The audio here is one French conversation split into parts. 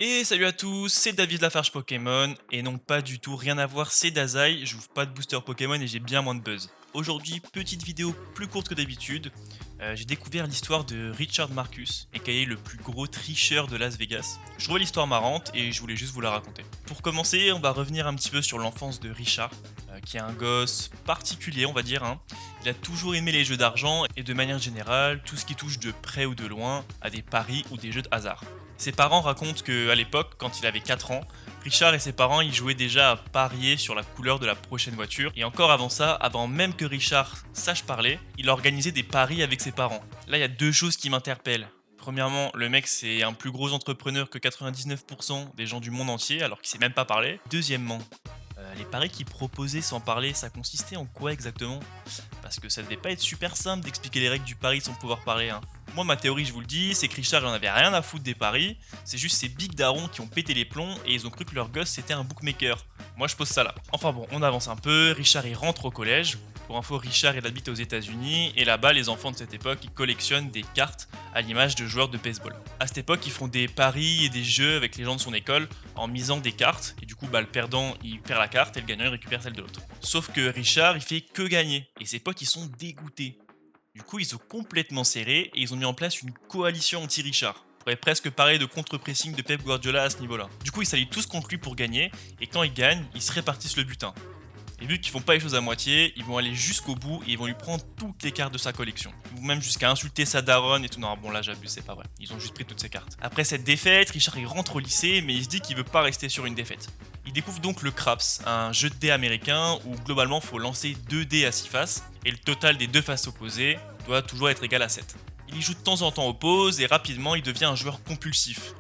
Et salut à tous, c'est David Lafarge Pokémon, et non pas du tout, rien à voir, c'est Dazai, j'ouvre pas de booster Pokémon et j'ai bien moins de buzz. Aujourd'hui, petite vidéo plus courte que d'habitude, j'ai découvert l'histoire de Richard Marcus, aka le plus gros tricheur de Las Vegas. Je trouvais l'histoire marrante et je voulais juste vous la raconter. Pour commencer, on va revenir un petit peu sur l'enfance de Richard, qui est un gosse particulier on va dire, hein. Il a toujours aimé les jeux d'argent et de manière générale, tout ce qui touche de près ou de loin à des paris ou des jeux de hasard. Ses parents racontent qu'à l'époque, quand il avait 4 ans, Richard et ses parents y jouaient déjà à parier sur la couleur de la prochaine voiture. Et encore avant ça, avant même que Richard sache parler, il a organisé des paris avec ses parents. Là, il y a deux choses qui m'interpellent. Premièrement, le mec c'est un plus gros entrepreneur que 99% des gens du monde entier alors qu'il sait même pas parler. Deuxièmement, les paris qu'il proposait sans parler, ça consistait en quoi exactement? Parce que ça devait pas être super simple d'expliquer les règles du pari sans pouvoir parler, hein. Moi, ma théorie, je vous le dis, c'est que Richard il en avait rien à foutre des paris, c'est juste ces big darons qui ont pété les plombs et ils ont cru que leur gosse c'était un bookmaker. Moi, je pose ça là. Enfin bon, on avance un peu, Richard il rentre au collège. Pour info, Richard il habite aux États-Unis et là-bas, les enfants de cette époque ils collectionnent des cartes à l'image de joueurs de baseball. À cette époque, ils font des paris et des jeux avec les gens de son école en misant des cartes et du coup, le perdant il perd la carte et le gagnant il récupère celle de l'autre. Sauf que Richard il fait que gagner et ses potes ils sont dégoûtés. Du coup, ils ont complètement serré et ils ont mis en place une coalition anti-Richard. On pourrait presque parler de contre-pressing de Pep Guardiola à ce niveau-là. Du coup, ils s'allient tous contre lui pour gagner, et quand ils gagnent, ils se répartissent le butin. Et vu qu'ils font pas les choses à moitié, ils vont aller jusqu'au bout et ils vont lui prendre toutes les cartes de sa collection. Ou même jusqu'à insulter sa daronne et tout. Non, bon là j'abuse, c'est pas vrai. Ils ont juste pris toutes ses cartes. Après cette défaite, Richard il rentre au lycée, mais il se dit qu'il veut pas rester sur une défaite. Il découvre donc le Craps, un jeu de dés américain où globalement faut lancer 2 dés à 6 faces, et le total des deux faces opposées doit toujours être égal à 7. Il y joue de temps en temps aux pauses et rapidement il devient un joueur compulsif.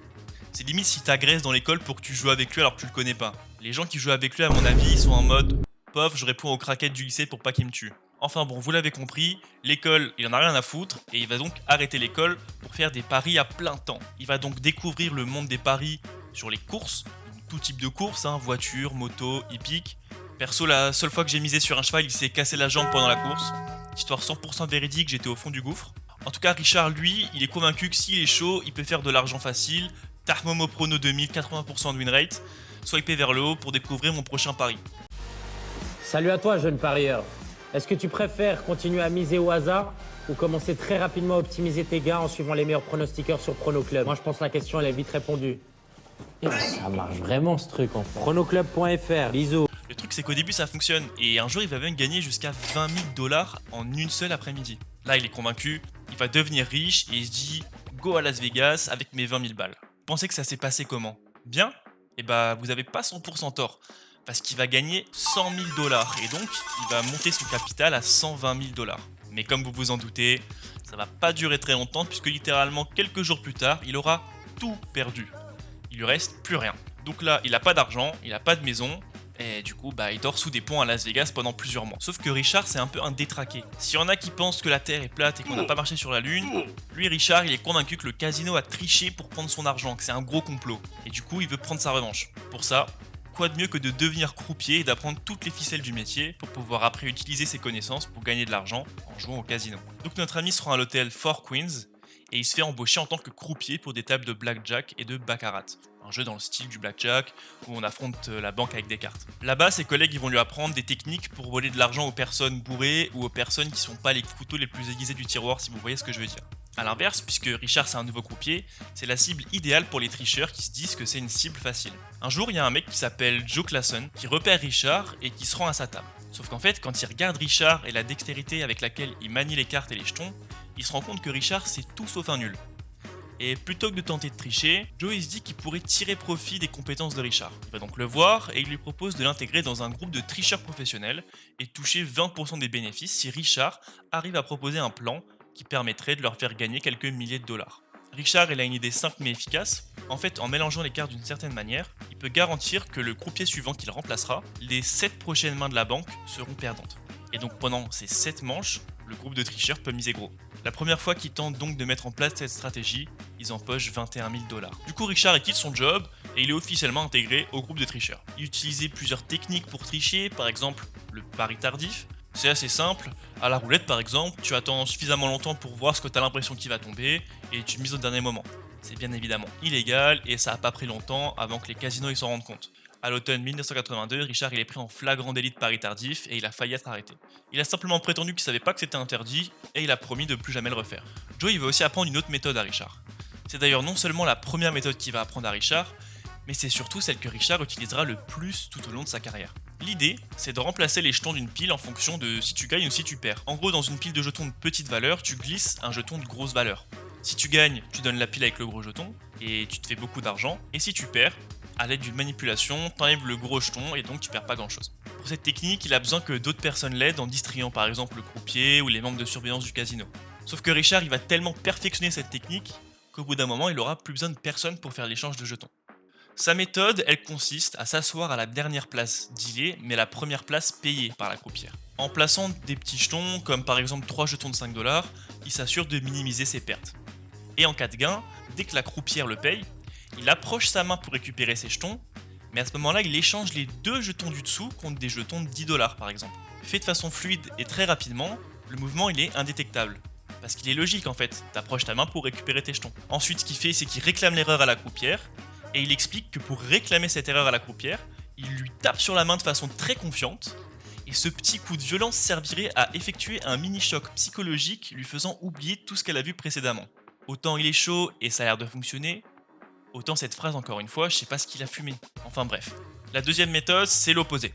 C'est limite si t'agresses dans l'école pour que tu joues avec lui alors que tu le connais pas. Les gens qui jouent avec lui à mon avis ils sont en mode pauvre, je réponds aux craquettes du lycée pour pas qu'il me tue. Enfin bon, vous l'avez compris, l'école, il en a rien à foutre et il va donc arrêter l'école pour faire des paris à plein temps. Il va donc découvrir le monde des paris sur les courses, tout type de courses, hein, voiture, moto, hippique. Perso, la seule fois que j'ai misé sur un cheval, il s'est cassé la jambe pendant la course. Histoire 100% véridique, j'étais au fond du gouffre. En tout cas, Richard, lui, il est convaincu que s'il est chaud, il peut faire de l'argent facile. Tarmomo Prono 2000, 80% de win rate. Swiper vers le haut pour découvrir mon prochain pari. Salut à toi, jeune parieur. Est-ce que tu préfères continuer à miser au hasard ou commencer très rapidement à optimiser tes gains en suivant les meilleurs pronostiqueurs sur Prono Club? Moi, je pense que la question, elle est vite répondue. Et ça marche vraiment, ce truc, en pronoclub.fr. Bisous. Le truc, c'est qu'au début, ça fonctionne. Et un jour, il va même gagner jusqu'à 20 000 dollars en une seule après-midi. Là, il est convaincu, il va devenir riche et il se dit go à Las Vegas avec mes 20 000 balles. Vous pensez que ça s'est passé comment? Bien? Et bah, vous avez pas 100% tort. Parce qu'il va gagner 100 000 dollars et donc il va monter son capital à 120 000 dollars. Mais comme vous vous en doutez, ça va pas durer très longtemps puisque littéralement quelques jours plus tard, il aura tout perdu. Il lui reste plus rien. Donc là, il a pas d'argent, il a pas de maison, et du coup, il dort sous des ponts à Las Vegas pendant plusieurs mois. Sauf que Richard, c'est un peu un détraqué. S'il y en a qui pensent que la Terre est plate et qu'on n'a pas marché sur la Lune, lui, Richard, il est convaincu que le casino a triché pour prendre son argent, que c'est un gros complot. Et du coup, il veut prendre sa revanche. Pour ça, quoi de mieux que de devenir croupier et d'apprendre toutes les ficelles du métier pour pouvoir après utiliser ses connaissances pour gagner de l'argent en jouant au casino. Donc notre ami se rend à l'hôtel Four Queens et il se fait embaucher en tant que croupier pour des tables de blackjack et de baccarat. Un jeu dans le style du blackjack où on affronte la banque avec des cartes. Là-bas, ses collègues ils vont lui apprendre des techniques pour voler de l'argent aux personnes bourrées ou aux personnes qui sont pas les couteaux les plus aiguisés du tiroir si vous voyez ce que je veux dire. A l'inverse, puisque Richard c'est un nouveau croupier, c'est la cible idéale pour les tricheurs qui se disent que c'est une cible facile. Un jour, il y a un mec qui s'appelle Joe Clason qui repère Richard et qui se rend à sa table. Sauf qu'en fait, quand il regarde Richard et la dextérité avec laquelle il manie les cartes et les jetons, il se rend compte que Richard c'est tout sauf un nul. Et plutôt que de tenter de tricher, Joe il se dit qu'il pourrait tirer profit des compétences de Richard. Il va donc le voir et il lui propose de l'intégrer dans un groupe de tricheurs professionnels et toucher 20% des bénéfices si Richard arrive à proposer un plan qui permettrait de leur faire gagner quelques milliers de dollars. Richard il a une idée simple mais efficace. En fait, en mélangeant les cartes d'une certaine manière, il peut garantir que le croupier suivant qu'il remplacera, les 7 prochaines mains de la banque seront perdantes. Et donc pendant ces 7 manches, le groupe de tricheurs peut miser gros. La première fois qu'ils tentent donc de mettre en place cette stratégie, ils empochent 21 000 dollars. Du coup, Richard il quitte son job et il est officiellement intégré au groupe de tricheurs. Il utilisait plusieurs techniques pour tricher, par exemple le pari tardif. C'est assez simple, à la roulette par exemple, tu attends suffisamment longtemps pour voir ce que tu as l'impression qu'il va tomber et tu mises au dernier moment. C'est bien évidemment illégal et ça a pas pris longtemps avant que les casinos s'en rendent compte. À l'automne 1982, Richard il est pris en flagrant délit de pari tardif et il a failli être arrêté. Il a simplement prétendu qu'il savait pas que c'était interdit et il a promis de plus jamais le refaire. Joe il va aussi apprendre une autre méthode à Richard. C'est d'ailleurs non seulement la première méthode qu'il va apprendre à Richard, mais c'est surtout celle que Richard utilisera le plus tout au long de sa carrière. L'idée, c'est de remplacer les jetons d'une pile en fonction de si tu gagnes ou si tu perds. En gros, dans une pile de jetons de petite valeur, tu glisses un jeton de grosse valeur. Si tu gagnes, tu donnes la pile avec le gros jeton, et tu te fais beaucoup d'argent, et si tu perds, à l'aide d'une manipulation, t'enlèves le gros jeton et donc tu perds pas grand chose. Pour cette technique, il a besoin que d'autres personnes l'aident en distrayant par exemple le croupier ou les membres de surveillance du casino. Sauf que Richard, il va tellement perfectionner cette technique qu'au bout d'un moment, il aura plus besoin de personne pour faire l'échange de jetons. Sa méthode, elle consiste à s'asseoir à la dernière place dealée, mais la première place payée par la croupière. En plaçant des petits jetons, comme par exemple 3 jetons de 5$, il s'assure de minimiser ses pertes. Et en cas de gain, dès que la croupière le paye, il approche sa main pour récupérer ses jetons, mais à ce moment-là, il échange les 2 jetons du dessous contre des jetons de 10$ par exemple. Fait de façon fluide et très rapidement, le mouvement il est indétectable. Parce qu'il est logique en fait, t'approches ta main pour récupérer tes jetons. Ensuite, ce qu'il fait, c'est qu'il réclame l'erreur à la croupière, et il explique que pour réclamer cette erreur à la croupière, il lui tape sur la main de façon très confiante, et ce petit coup de violence servirait à effectuer un mini-choc psychologique lui faisant oublier tout ce qu'elle a vu précédemment. Autant il est chaud et ça a l'air de fonctionner, autant cette phrase encore une fois, je sais pas ce qu'il a fumé. Enfin bref. La deuxième méthode, c'est l'opposé.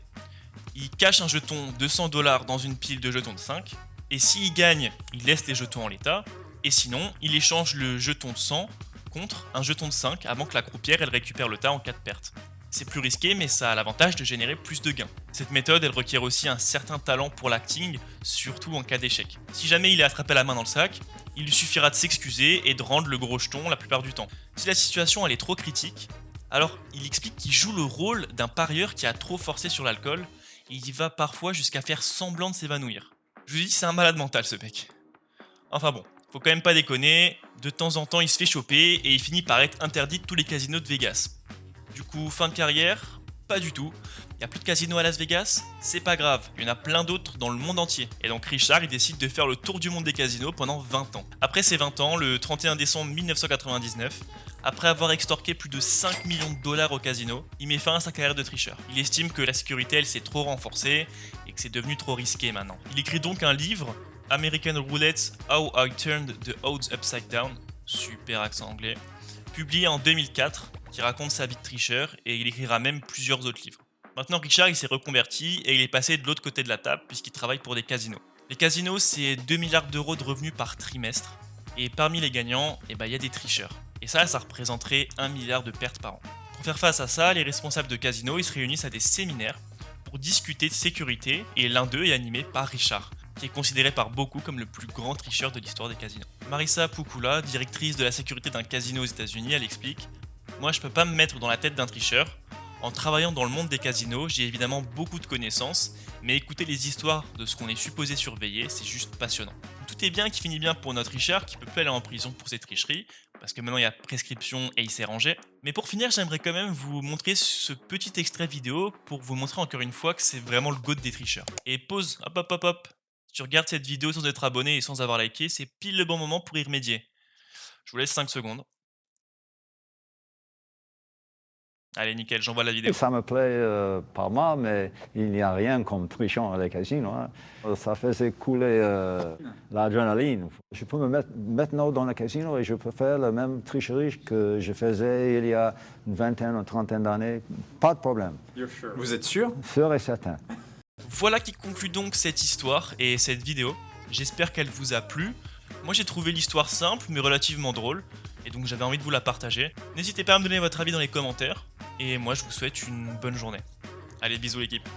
Il cache un jeton de 100$ dans une pile de jetons de 5, et s'il gagne, il laisse les jetons en l'état, et sinon, il échange le jeton de 100 contre un jeton de 5 avant que la croupière elle récupère le tas en cas de perte. C'est plus risqué mais ça a l'avantage de générer plus de gains. Cette méthode elle requiert aussi un certain talent pour l'acting, surtout en cas d'échec. Si jamais il est attrapé la main dans le sac, il lui suffira de s'excuser et de rendre le gros jeton la plupart du temps. Si la situation elle est trop critique, alors il explique qu'il joue le rôle d'un parieur qui a trop forcé sur l'alcool et il va parfois jusqu'à faire semblant de s'évanouir. Je vous dis c'est un malade mental ce mec. Enfin bon, faut quand même pas déconner, de temps en temps il se fait choper et il finit par être interdit de tous les casinos de Vegas. Du coup, fin de carrière, pas du tout. Il n'y a plus de casinos à Las Vegas, c'est pas grave, il y en a plein d'autres dans le monde entier. Et donc Richard il décide de faire le tour du monde des casinos pendant 20 ans. Après ces 20 ans, le 31 décembre 1999, après avoir extorqué plus de 5 millions de dollars au casino, il met fin à sa carrière de tricheur. Il estime que la sécurité elle s'est trop renforcée et que c'est devenu trop risqué maintenant. Il écrit donc un livre, American Roulette, How I Turned the Odds Upside Down, super accent anglais, publié en 2004, qui raconte sa vie de tricheur et il écrira même plusieurs autres livres. Maintenant Richard il s'est reconverti et il est passé de l'autre côté de la table puisqu'il travaille pour des casinos. Les casinos c'est 2 milliards d'euros de revenus par trimestre et parmi les gagnants, il y a des tricheurs. Et ça représenterait 1 milliard de pertes par an. Pour faire face à ça, les responsables de casinos ils se réunissent à des séminaires pour discuter de sécurité et l'un d'eux est animé par Richard, qui est considéré par beaucoup comme le plus grand tricheur de l'histoire des casinos. Marissa Pukula, directrice de la sécurité d'un casino aux États-Unis, elle explique: moi je peux pas me mettre dans la tête d'un tricheur. En travaillant dans le monde des casinos, j'ai évidemment beaucoup de connaissances, mais écouter les histoires de ce qu'on est supposé surveiller, c'est juste passionnant. Tout est bien qui finit bien pour notre tricheur qui peut plus aller en prison pour ses tricheries, parce que maintenant il y a prescription et il s'est rangé. Mais pour finir, j'aimerais quand même vous montrer ce petit extrait vidéo pour vous montrer encore une fois que c'est vraiment le GOAT des tricheurs. Et pause, hop hop hop hop. Si tu regardes cette vidéo sans être abonné et sans avoir liké, c'est pile le bon moment pour y remédier. Je vous laisse 5 secondes. Allez, nickel, j'envoie la vidéo. Ça me plaît pas mal, mais il n'y a rien comme trichant à les casinos. Hein. Ça faisait couler l'adrénaline. Je peux me mettre maintenant dans le casino et je peux faire la même tricherie que je faisais il y a une vingtaine ou trentaine d'années. Pas de problème. Vous êtes sûr? Sûr et certain. Voilà qui conclut donc cette histoire et cette vidéo. J'espère qu'elle vous a plu. Moi j'ai trouvé l'histoire simple mais relativement drôle et donc j'avais envie de vous la partager. N'hésitez pas à me donner votre avis dans les commentaires et moi je vous souhaite une bonne journée. Allez, bisous l'équipe.